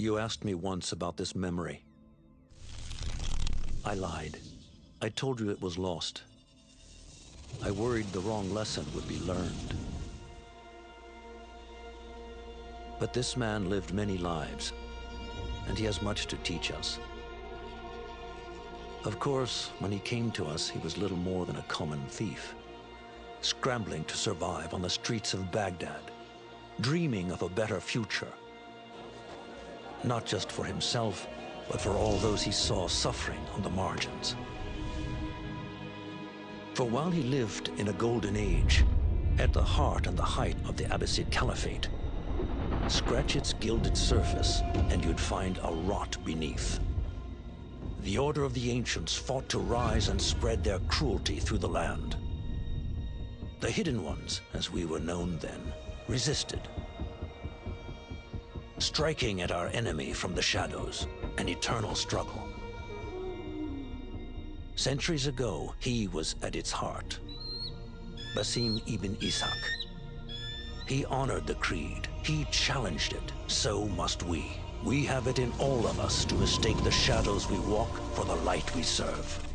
You asked me once about this memory. I lied. I told you it was lost. I worried the wrong lesson would be learned. But this man lived many lives, and he has much to teach us. Of course, when he came to us, he was little more than a common thief, scrambling to survive on the streets of Baghdad, dreaming of a better future. Not just for himself, but for all those he saw suffering on the margins. For while he lived in a golden age, at the heart and the height of the Abbasid Caliphate, scratch its gilded surface and you'd find a rot beneath. The Order of the Ancients fought to rise and spread their cruelty through the land. The Hidden Ones, as we were known then, resisted, striking at our enemy from the shadows, an eternal struggle. Centuries ago, he was at its heart, Basim ibn Ishaq. He honored the Creed, he challenged it, so must we. We have it in all of us to mistake the shadows we walk for the light we serve.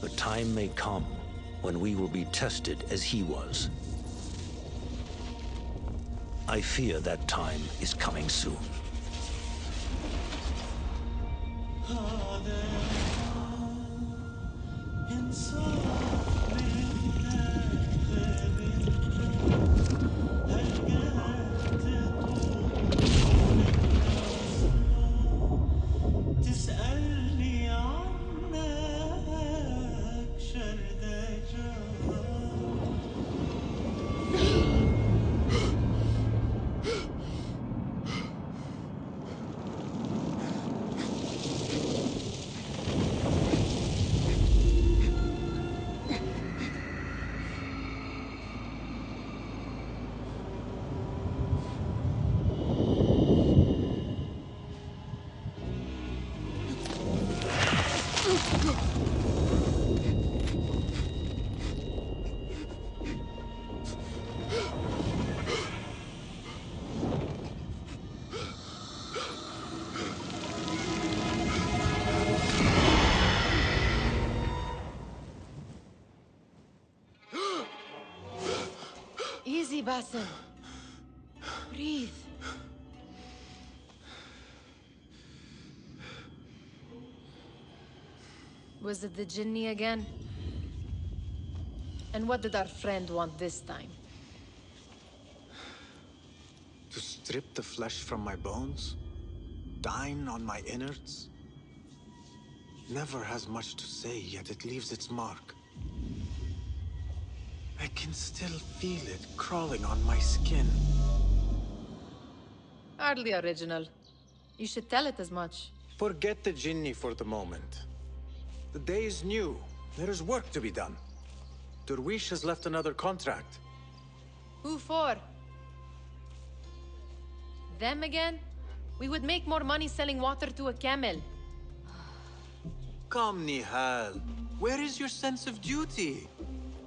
The time may come when we will be tested as he was. I fear that time is coming soon. Easy, Basim. Breathe. Was it the Jinni again? And what did our friend want this time? To strip the flesh from my bones? Dine on my innards? Never has much to say, yet it leaves its mark. I can still feel it crawling on my skin. Hardly original. You should tell it as much. Forget the Jinni for the moment. The day is new. There is work to be done. Derwish has left another contract. Who for? Them again? We would make more money selling water to a camel. Come, Nihal. Where is your sense of duty?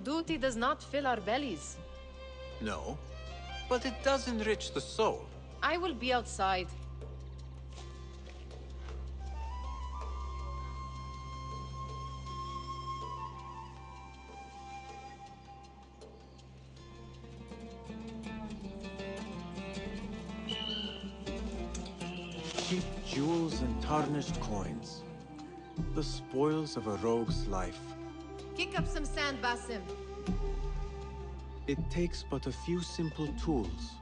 Duty does not fill our bellies. No, but it does enrich the soul. I will be outside. Cheap jewels and tarnished coins. The spoils of a rogue's life. Kick up some sand, Basim. It takes but a few simple tools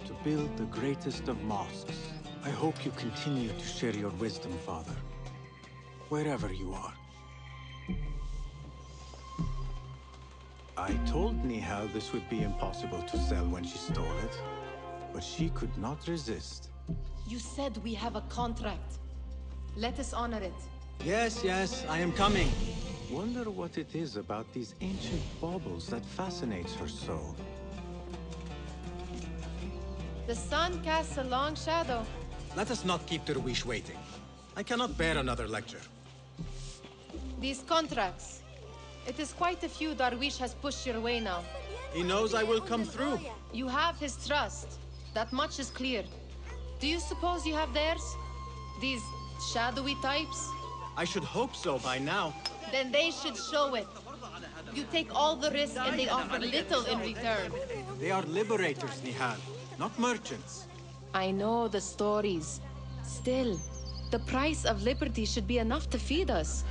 to build the greatest of mosques. I hope you continue to share your wisdom, Father, wherever you are. I told Nihal this would be impossible to sell when she stole it, but she could not resist. You said we have a contract. Let us honor it. Yes, I am coming. Wonder what it is about these ancient baubles that fascinates her so. The sun casts a long shadow. Let us not keep Derwish waiting. I cannot bear another lecture. These contracts. It is quite a few Darwish has pushed your way now. He knows I will come through. You have his trust. That much is clear. Do you suppose you have theirs? These shadowy types? I should hope so by now. Then they should show it. You take all the risk and they offer little in return. They are liberators, Nihal, not merchants. I know the stories. Still, the price of liberty should be enough to feed us.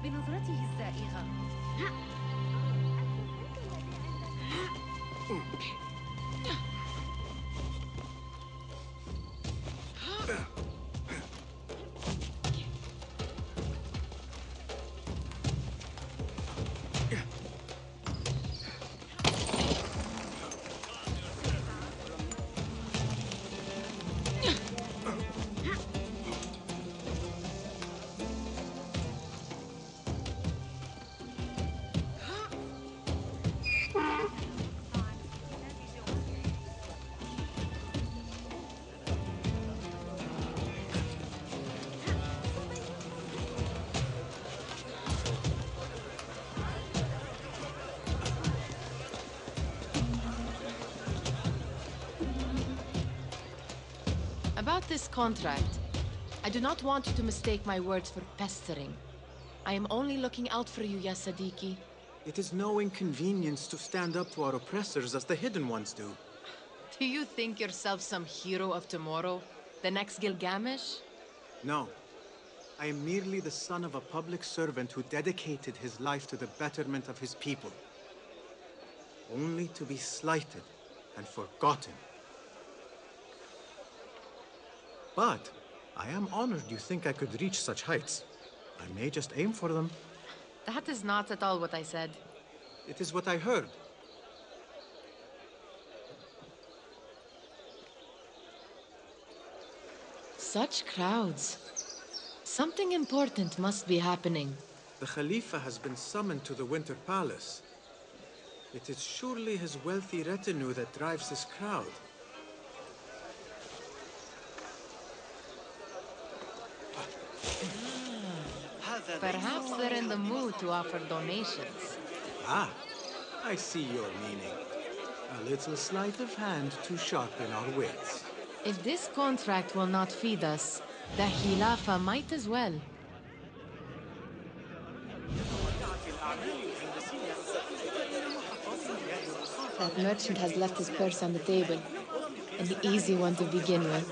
بنظرته الزائغة. About this contract, I do not want you to mistake my words for pestering. I am only looking out for you, ya Sadiki. It is no inconvenience to stand up to our oppressors as the Hidden Ones do. Do you think yourself some hero of tomorrow? The next Gilgamesh? No. I am merely the son of a public servant who dedicated his life to the betterment of his people. Only to be slighted and forgotten. But I am honored you think I could reach such heights. I may just aim for them. That is not at all what I said. It is what I heard. Such crowds. Something important must be happening. The Khalifa has been summoned to the Winter Palace. It is surely his wealthy retinue that drives this crowd. Perhaps they're in the mood to offer donations. Ah, I see your meaning. A little sleight of hand to sharpen our wits. If this contract will not feed us, the Khilafah might as well. That merchant has left his purse on the table. An easy one to begin with.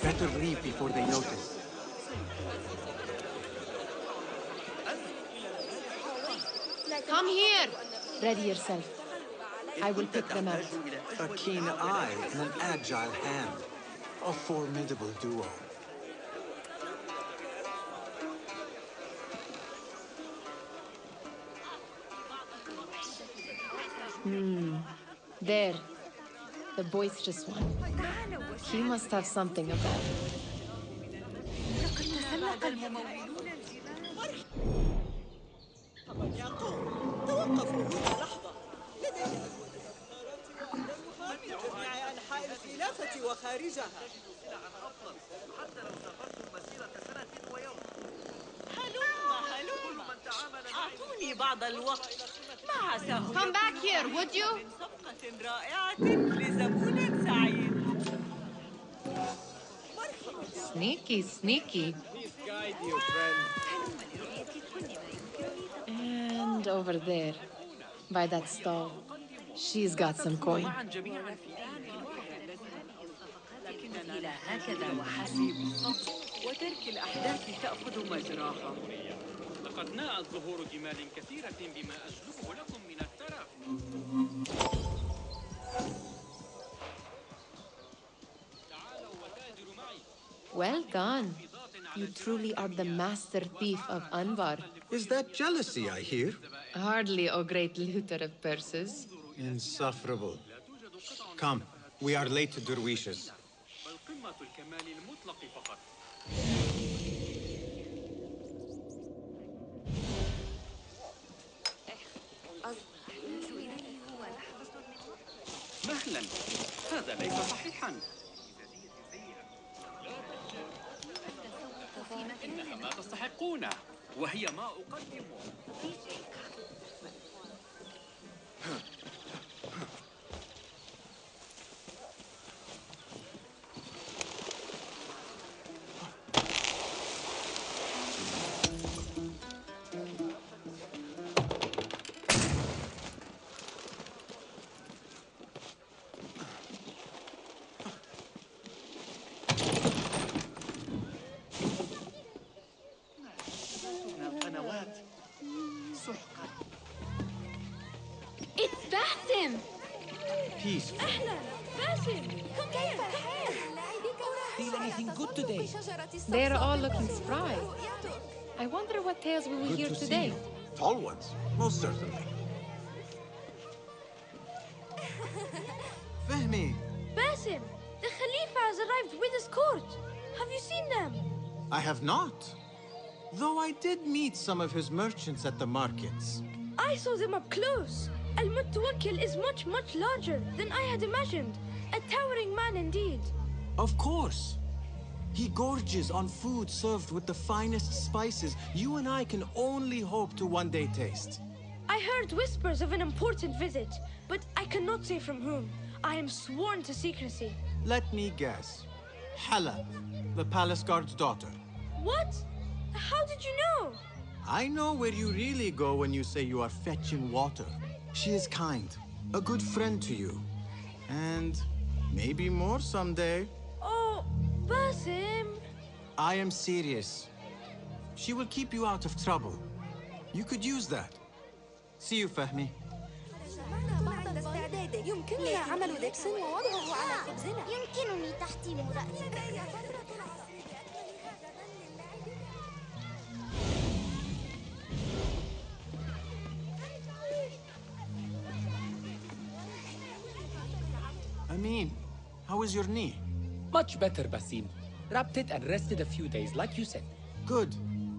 Better leave before they notice. Come here! Ready yourself. I will pick them out. A keen eye and an agile hand. A formidable duo. There. The boisterous one. He must have something about him. توقفوا هنا لحظة. لدي وخارجها. هلم أعطوني بعض الوقت. ما عساه Come back here, would you? من صفقة رائعة لزبون سعيد. Sneaky, sneaky. Please guide you, friend. And over there, by that stall, she's got some coin. لكننا هكذا وحسب وترك الأحداث تأخذ مجراها. لقد ناءت ظهور جمال كثيرة بما أجلبه لكم من الترف. تعالوا وتاجروا معي. Well done. You truly are the master thief of Anbar. Is that jealousy I hear? Hardly, O great looter of purses. Insufferable. Come, we are late to Derwishes. بل قمة الكمال المطلق فقط. مهلا، هذا ليس صحيحا. إنها ما تستحقونه وهي ما أقدمه. It's Basim! Peace. Feel anything good today? They're all looking spry. I wonder what tales we will Good hear to see today. you. Tall ones, most certainly. Fehmi, Basim, the Khalifa has arrived with his court. Have you seen them? I have not. Though I did meet some of his merchants at the markets. I saw them up close. Al-Mutawakkil is much, much larger than I had imagined. A towering man indeed. Of course. He gorges on food served with the finest spices you and I can only hope to one day taste. I heard whispers of an important visit, but I cannot say from whom. I am sworn to secrecy. Let me guess. Hala, the palace guard's daughter. What? How did you know? I know where you really go when you say you are fetching water. She is kind, a good friend to you. And maybe more someday. Oh, Basim. I am serious. She will keep you out of trouble. You could use that. See you, Fahmi. يمكننا عمل دبس ووضعه على خبزنا. يمكنني تحطيم رأسك. Amin, how is your knee? Much better, Basim. Wrapped it and rested a few days, like you said. Good.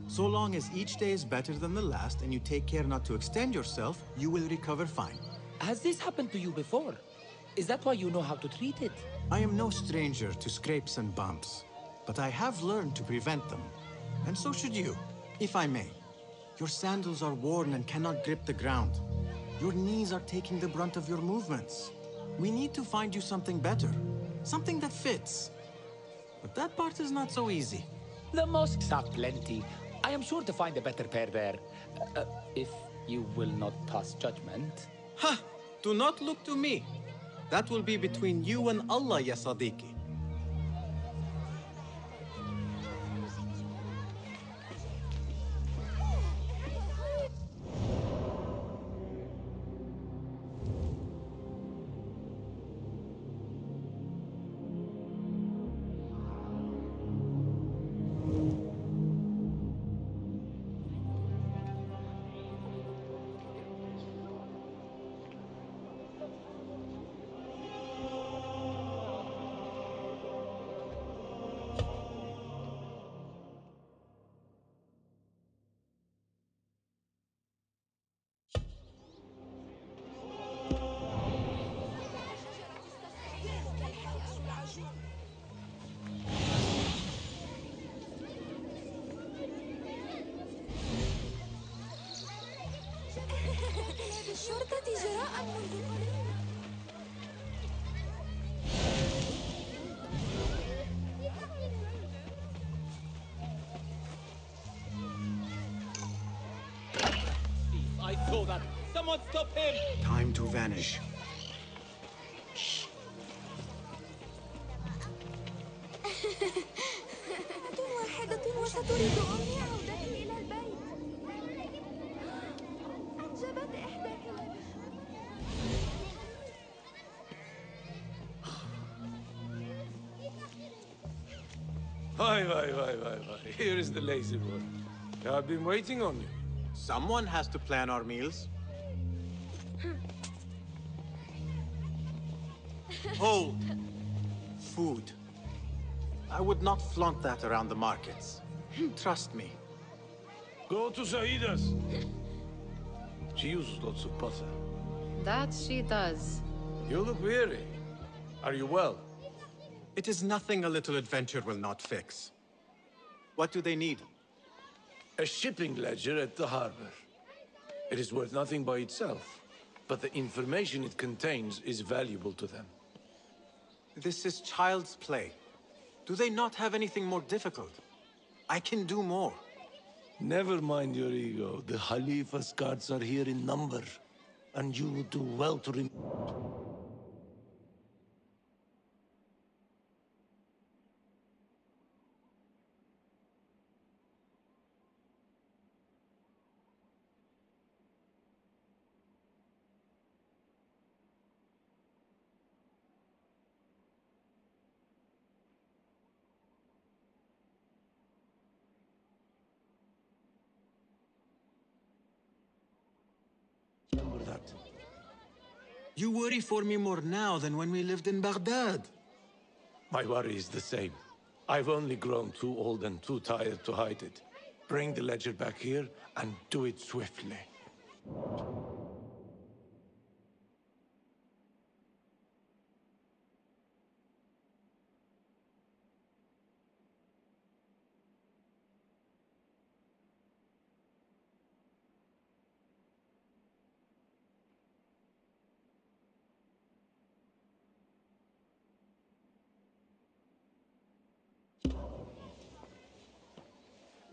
So long as each day is better than the last and you take care not to extend yourself, you will recover fine. Has this happened to you before? Is that why you know how to treat it? I am no stranger to scrapes and bumps, but I have learned to prevent them. And so should you, if I may. Your sandals are worn and cannot grip the ground. Your knees are taking the brunt of your movements. We need to find you something better, something that fits. But that part is not so easy. The mosques have plenty. I am sure to find a better pair there. If you will not pass judgment. Ha! Do not look to me. That will be between you and Allah, ya Sadiqi. saw that. Someone stop him! Time to vanish. واحدة وستريد أمي عودتي إلى البيت. أنجبت إحدى كلابها. Why. Here is the lazy one. I've been waiting on you. Someone has to plan our meals. Hold! Food. I would not flaunt that around the markets. Trust me. Go to Saida's. She uses lots of butter. That she does. You look weary. Are you well? It is nothing a little adventure will not fix. What do they need? A shipping ledger at the harbor. It is worth nothing by itself, but the information it contains is valuable to them. This is child's play. Do they not have anything more difficult? I can do more. Never mind your ego. The Khalifa's guards are here in number, and you would do well to remember that. You worry for me more now than when we lived in Baghdad. My worry is the same. I've only grown too old and too tired to hide it. Bring the ledger back here, and do it swiftly.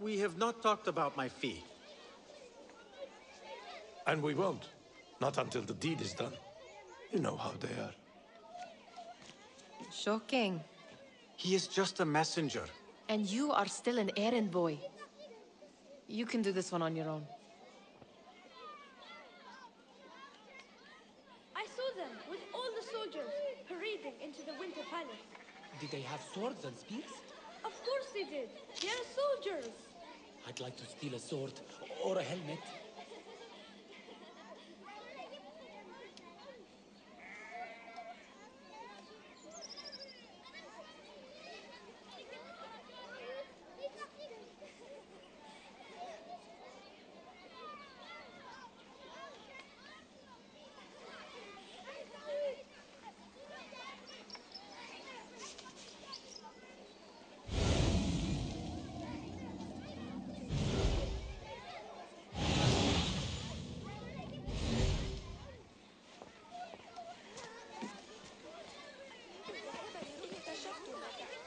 We have not talked about my fee. And we won't. Not until the deed is done. You know how they are. Shocking. He is just a messenger. And you are still an errand boy. You can do this one on your own. I saw them with all the soldiers parading into the Winter Palace. Did they have swords and spears? Of course they did. They are soldiers. I'd like to steal a sword or a helmet.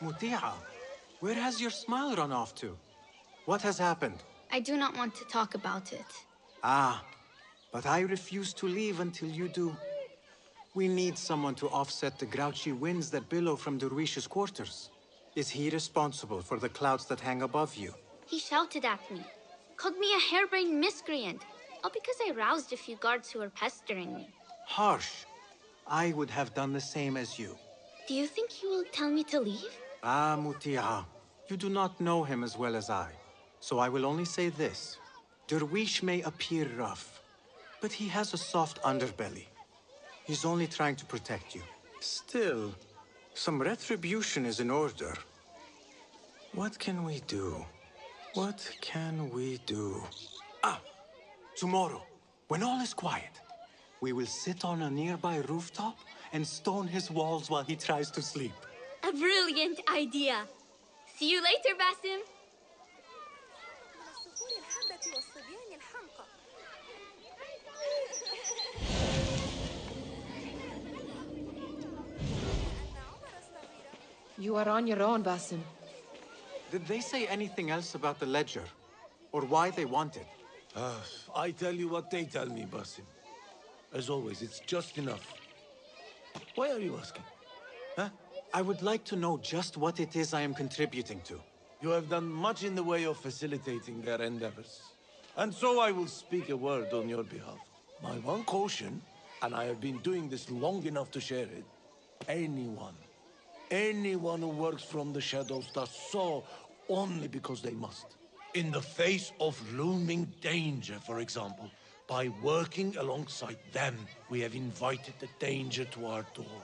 Muti'a, where has your smile run off to? What has happened? I do not want to talk about it. Ah, but I refuse to leave until you do. We need someone to offset the grouchy winds that billow from Derwish's quarters. Is he responsible for the clouds that hang above you? He shouted at me, called me a harebrained miscreant, all because I roused a few guards who were pestering me. Harsh. I would have done the same as you. Do you think he will tell me to leave? Ah, Muti'a, you do not know him as well as I. So I will only say this. Derwish may appear rough, but he has a soft underbelly. He's only trying to protect you. Still, some retribution is in order. What can we do? What can we do? Ah! Tomorrow, when all is quiet, we will sit on a nearby rooftop and stone his walls while he tries to sleep. A brilliant idea. See you later, Basim. You are on your own, Basim. Did they say anything else about the ledger? Or why they want it? I tell you what they tell me, Basim. As always, it's just enough. Why are you asking? Huh? I would like to know just what it is I am contributing to. You have done much in the way of facilitating their endeavors. And so I will speak a word on your behalf. My one caution, and I have been doing this long enough to share it, anyone who works from the shadows does so only because they must. In the face of looming danger, for example. By working alongside them, we have invited the danger to our door.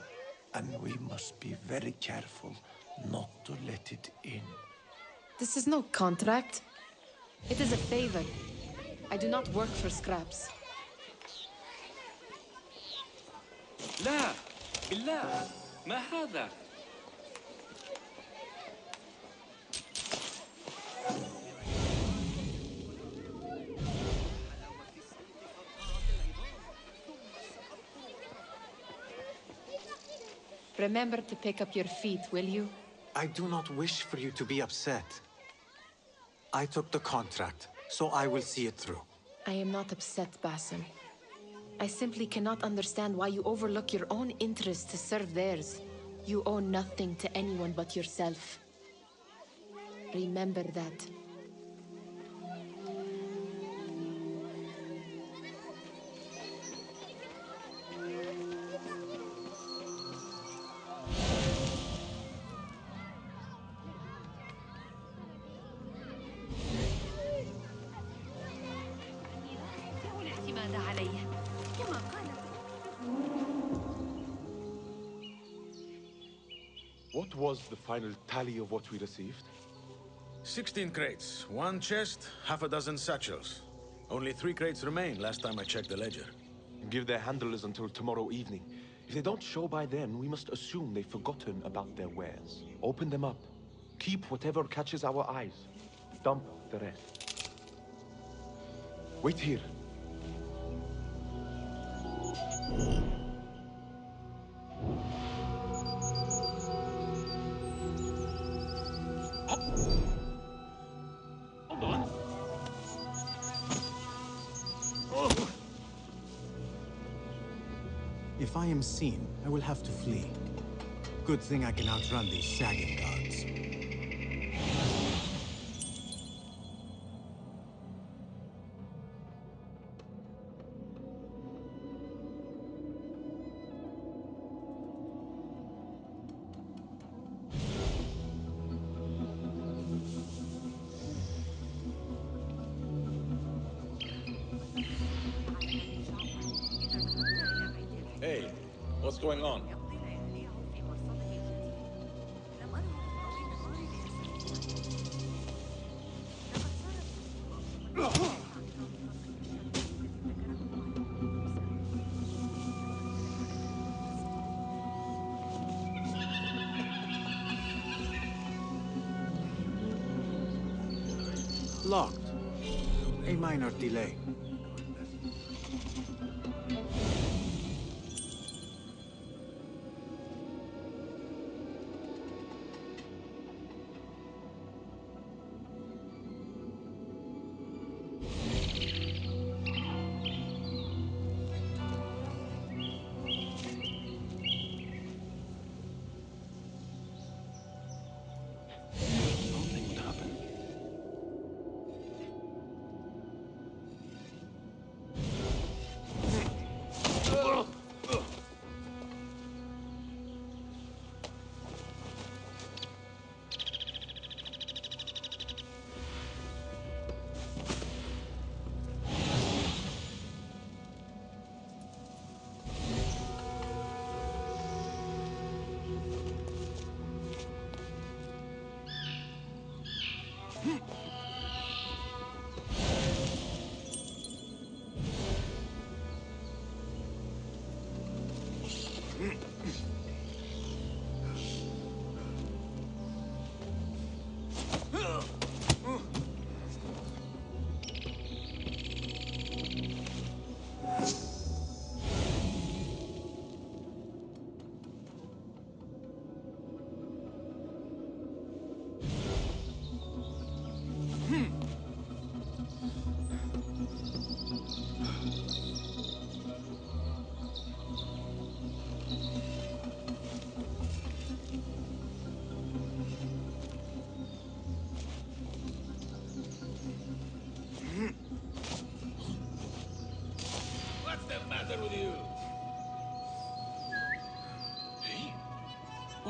And we must be very careful not to let it in. This is no contract. It is a favor. I do not work for scraps. لا بالله ما هذا؟ Remember to pick up your feet, will you? I do not wish for you to be upset. I took the contract, so I will see it through. I am not upset, Basim. I simply cannot understand why you overlook your own interests to serve theirs. You owe nothing to anyone but yourself. Remember that. What was the final tally of what we received? 16 crates, 1 chest, half a dozen satchels. Only 3 crates remain last time I checked the ledger. Give their handlers until tomorrow evening. If they don't show by then, we must assume they've forgotten about their wares. Open them up. Keep whatever catches our eyes. Dump the rest. Wait here. Hold on. If I am seen, I will have to flee. Good thing I can outrun these sagging guards. Hey, what's going on? Locked. A minor delay. Something would happen.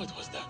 What was that?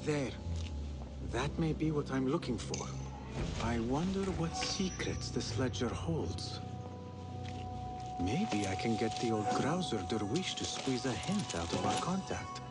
There. That may be what I'm looking for. I wonder what secrets this ledger holds. Maybe I can get the old grouser Derwish to squeeze a hint out of our contact.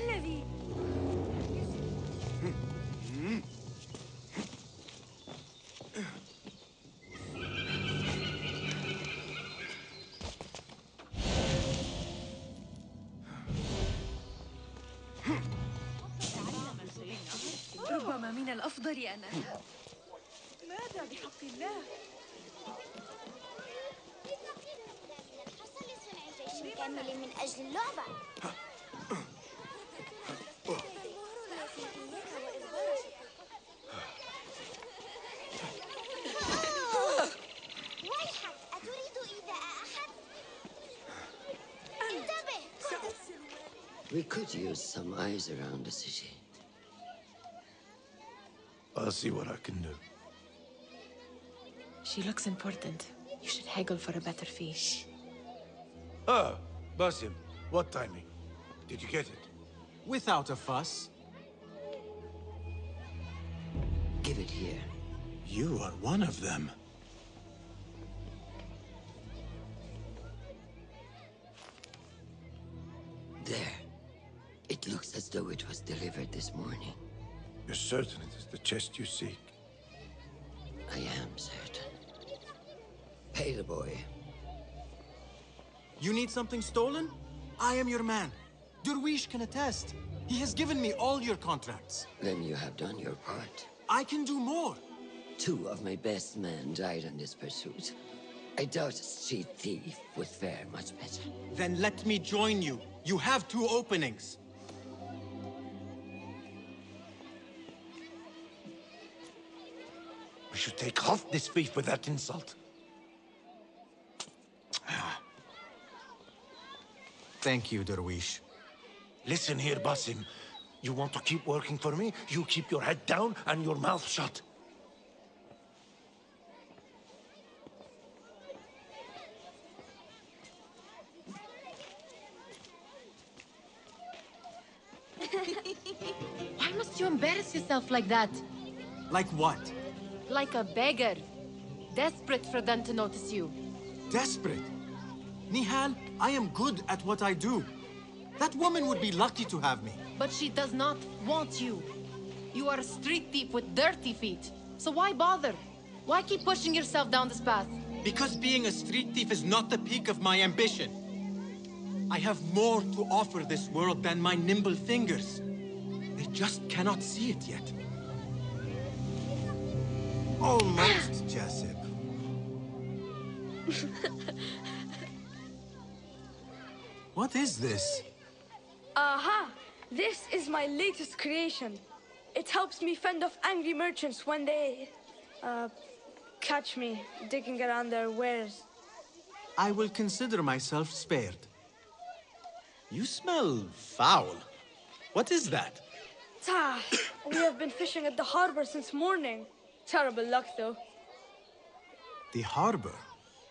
الذي؟ ربما من الأفضل أن أذهب. ماذا بحق الله؟ حصل لصنع جيش كامل من أجل اللعبة. ويحك، أتريد إيذاء أحد؟ انتبه! We could use some eyes around the city. I'll see what I can do. She looks important. You should haggle for a better fee. Ah, Basim, what timing? Did you get it? Without a fuss. Give it here. You are one of them. There. It looks as though it was delivered this morning. You're certain it is the chest you seek? I am certain. Pay the boy. You need something stolen? I am your man. Derwish can attest. He has given me all your contracts. Then you have done your part. I can do more. 2 of my best men died in this pursuit. I doubt a street thief would fare much better. Then let me join you. You have 2 openings. We should take off this thief with that insult. Thank you, Derwish. Listen here, Basim. You want to keep working for me? You keep your head down and your mouth shut. Why must you embarrass yourself like that? Like what? Like a beggar. Desperate for them to notice you. Desperate? Nihal, I am good at what I do. That woman would be lucky to have me. But she does not want you. You are a street thief with dirty feet. So why bother? Why keep pushing yourself down this path? Because being a street thief is not the peak of my ambition. I have more to offer this world than my nimble fingers. They just cannot see it yet. Almost, Jasip. What is this? Aha! This is my latest creation. It helps me fend off angry merchants when they... catch me digging around their wares. I will consider myself spared. You smell foul. What is that? Tah! We have been fishing at the harbor since morning. Terrible luck, though. The harbor?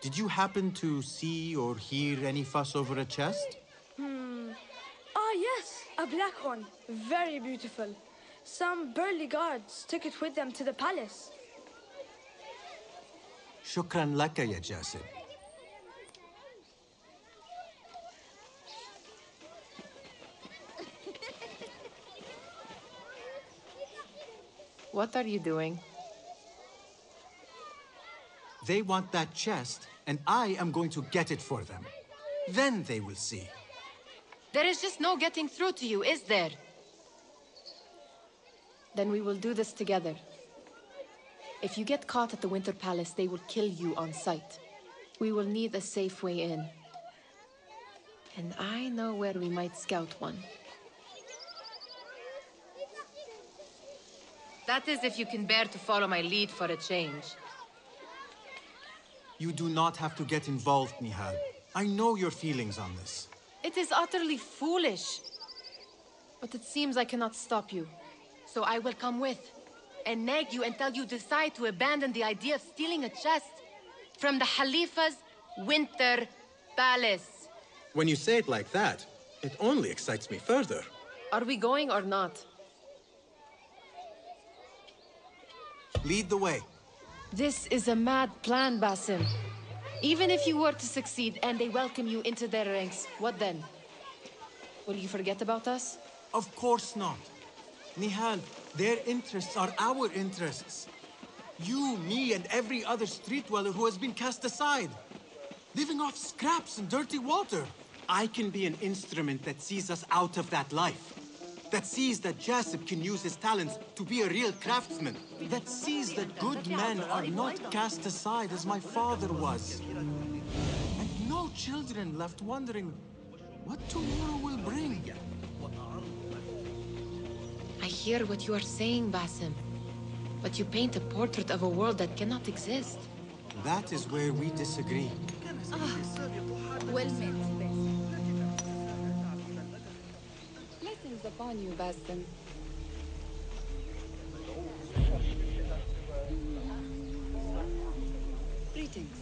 Did you happen to see or hear any fuss over a chest? Ah, yes, a black one. Very beautiful. Some burly guards took it with them to the palace. Shukran laka, ya Jasib. What are you doing? They want that chest, and I am going to get it for them. Then they will see. There is just no getting through to you, is there? Then we will do this together. If you get caught at the Winter Palace, they will kill you on sight. We will need a safe way in. And I know where we might scout one. That is if you can bear to follow my lead for a change. You do not have to get involved, Nihal. I know your feelings on this. It is utterly foolish. But it seems I cannot stop you. So I will come with, and nag you until you decide to abandon the idea of stealing a chest from the Khalifa's Winter Palace. When you say it like that, it only excites me further. Are we going or not? Lead the way. This is a mad plan, Basim. Even if you were to succeed and they welcome you into their ranks, what then? Will you forget about us? Of course not. Nihal, their interests are our interests. You, me, and every other street dweller who has been cast aside. Living off scraps and dirty water. I can be an instrument that sees us out of that life. That sees that Jasip can use his talents to be a real craftsman. That sees that good men are not cast aside as my father was. And no children left wondering what tomorrow will bring. I hear what you are saying, Basim. But you paint a portrait of a world that cannot exist. That is where we disagree. Well met. Blessings upon you, Basim. Greetings.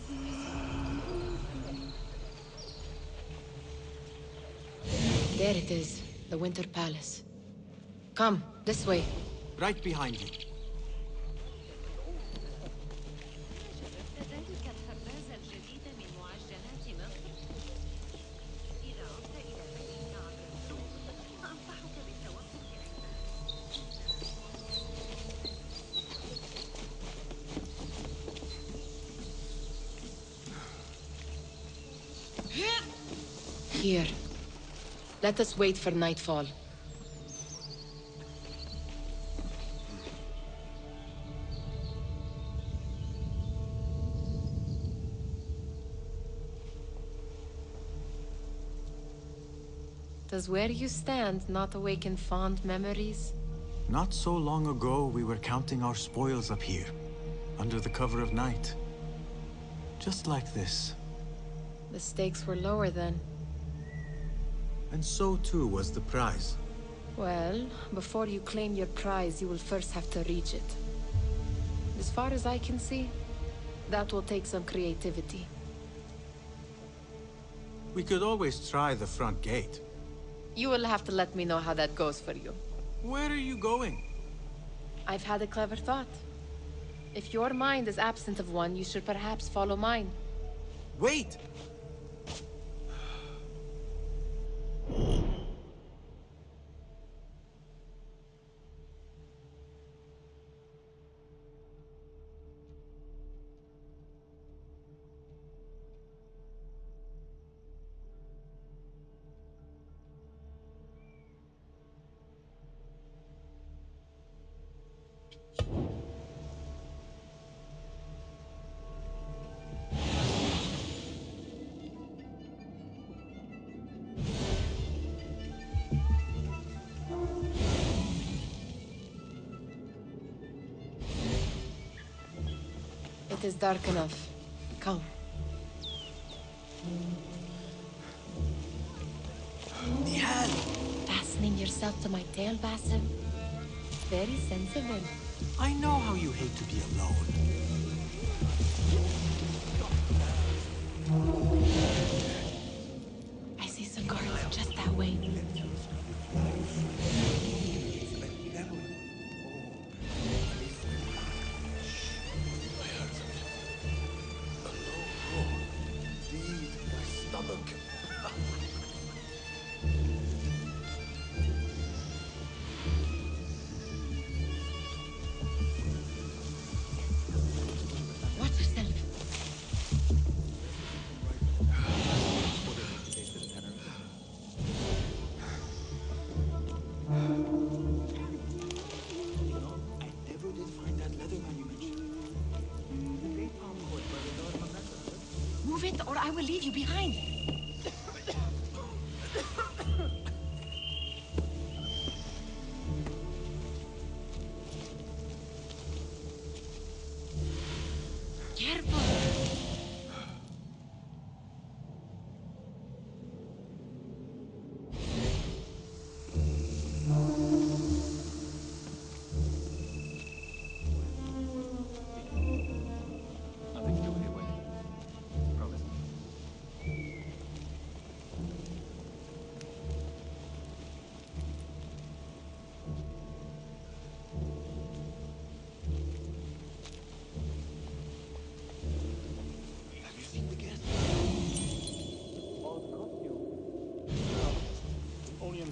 There it is, the Winter Palace. Come, this way. Right behind you. Here. Let us wait for nightfall. Does where you stand not awaken fond memories? Not so long ago, we were counting our spoils up here, under the cover of night. Just like this. The stakes were lower then. And so too was the prize. Well, before you claim your prize, you will first have to reach it. As far as I can see, that will take some creativity. We could always try the front gate. You will have to let me know how that goes for you. Where are you going? I've had a clever thought. If your mind is absent of one, you should perhaps follow mine. Wait! It is dark enough. Come. Nihal! Fastening yourself to my tail, Basim? Very sensible. I know how you hate to be alone. I see some guards just that way. Move it, or I will leave you behind. Careful. Nothing to do with your wedding. Promise.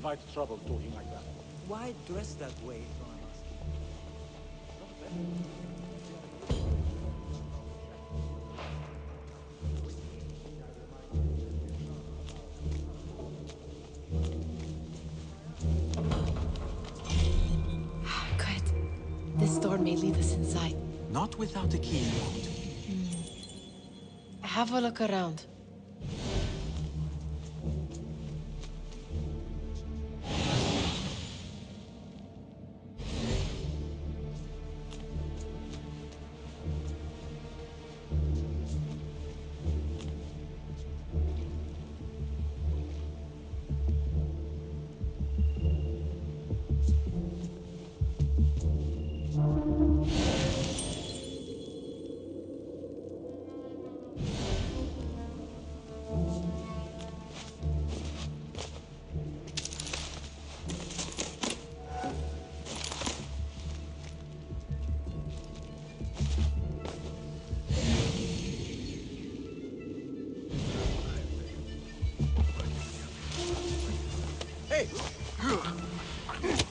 invite trouble talking like that. Why dress that way? Good. This door may lead us inside. Not without a key, it won't. Have a look around. Hey!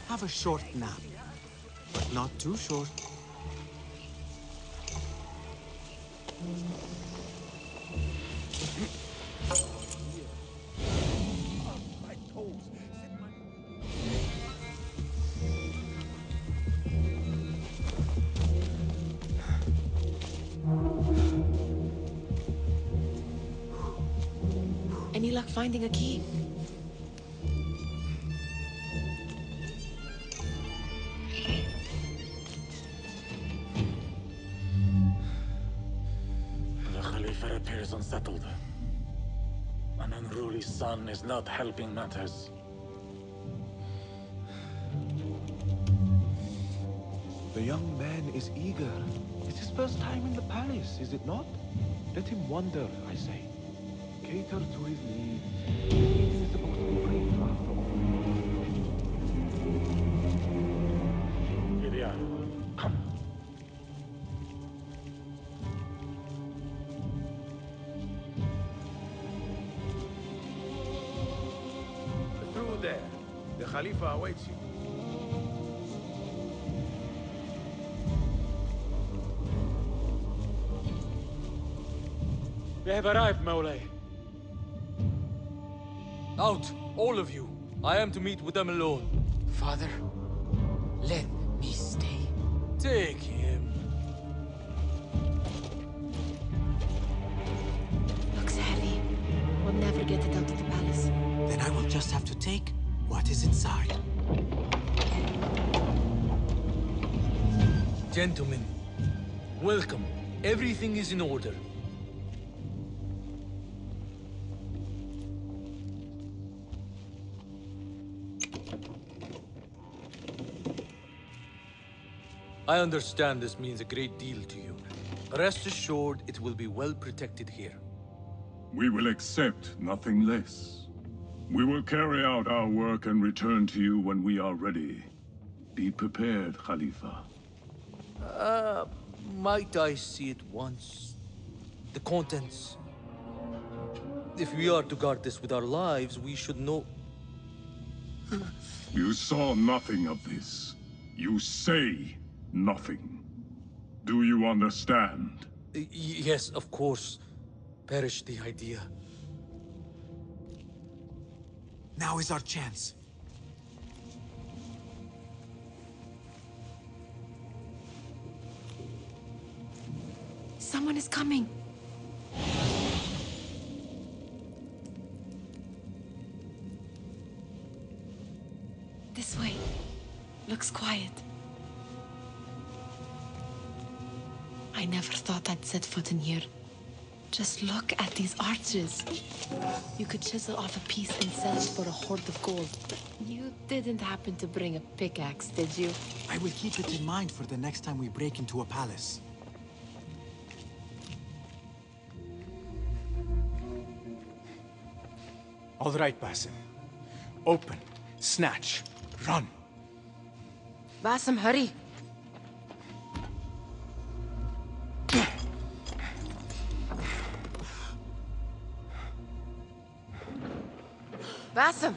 Have a short nap. But not too short. Any luck finding a key? The Khalifa appears unsettled. An unruly son is not helping matters. The young man is eager. It's his first time in the palace, is it not? Let him wander, I say. Cater to his needs. Eating is supposed to be free after all. Here they are. Come. Through there. The Khalifa awaits you. They have arrived, Mawlay. Out, all of you. I am to meet with them alone. Father, let me stay. Take him. Looks heavy. We'll never get it out of the palace. Then I will just have to take what is inside. Gentlemen, welcome. Everything is in order. I understand this means a great deal to you. Rest assured, it will be well protected here. We will accept nothing less. We will carry out our work and return to you when we are ready. Be prepared, Khalifa. Might I see it once? The contents. If we are to guard this with our lives, we should know... You saw nothing of this. You say nothing. Do you understand? Yes, of course. Perish the idea. Now is our chance. Someone is coming. This way. Looks quiet. I never thought I'd set foot in here. Just look at these arches. You could chisel off a piece and sell it for a hoard of gold. You didn't happen to bring a pickaxe, did you? I will keep it in mind for the next time we break into a palace. All right, Basim. Open, snatch, run. Basim, hurry. Basim!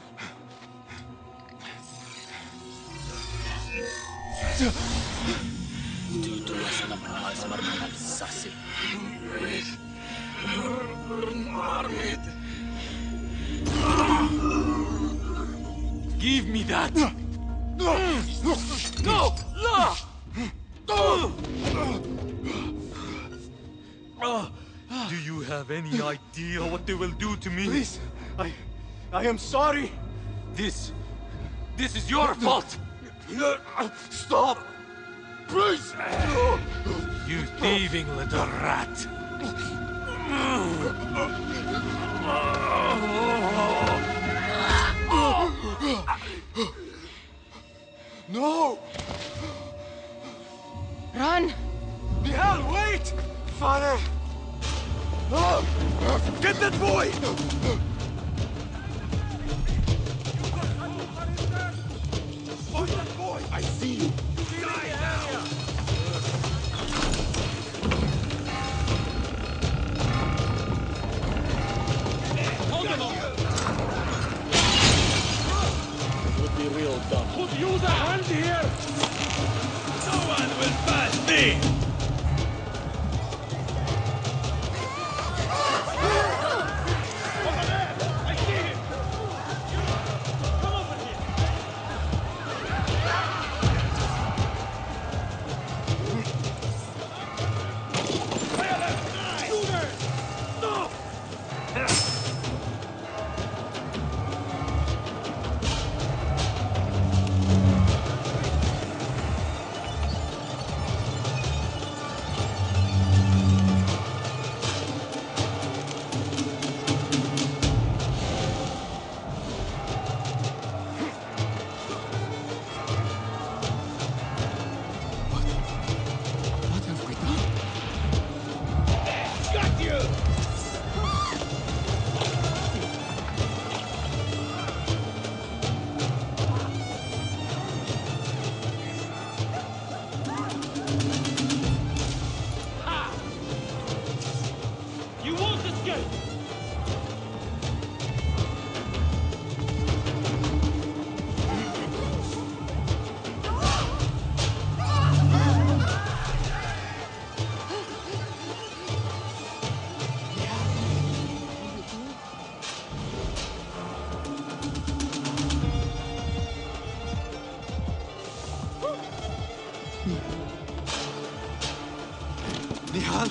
Give me that! No! No! Do you have any idea what they will do to me? Please, I am sorry. This is your fault! Stop! Please! You thieving little rat! No! Run! Nihal, wait! Father! Get that boy! Find that boy! I see you! Die now! Hold him on! Would be real dumb. Put use a hand here! No one will pass me! Nihal?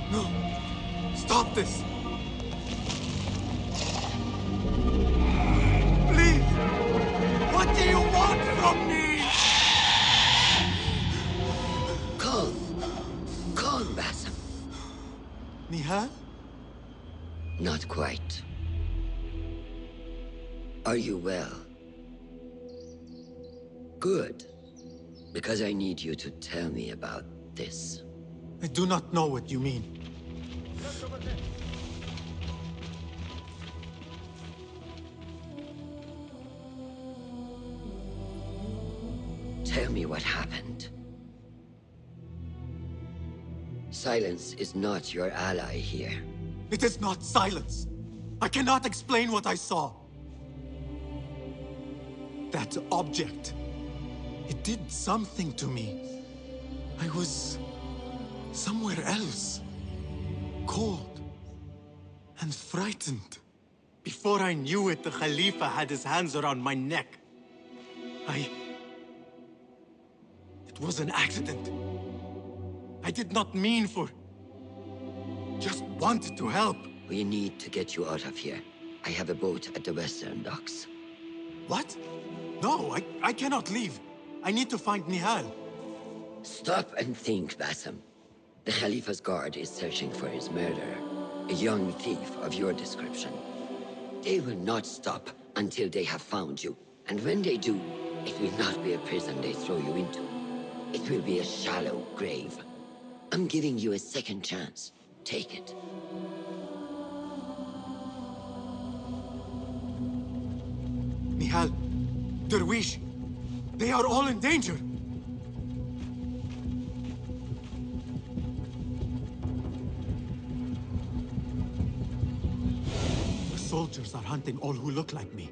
No! Stop this! Please! What do you want from me? Calm, Basim. Nihal? Not quite. Are you well? Good. Because I need you to tell me about this. I do not know what you mean. Tell me what happened. Silence is not your ally here. It is not silence. I cannot explain what I saw. That object. It did something to me. I was somewhere else. Cold and frightened. Before I knew it, the Khalifa had his hands around my neck. It was an accident. I did not mean for... Just wanted to help. We need to get you out of here. I have a boat at the western docks. What? No, I cannot leave. I need to find Nihal. Stop and think, Basim. The Khalifa's guard is searching for his murderer, a young thief of your description. They will not stop until they have found you. And when they do, it will not be a prison they throw you into. It will be a shallow grave. I'm giving you a second chance. Take it. Nihal, Derwish, they are all in danger. The soldiers are hunting all who look like me.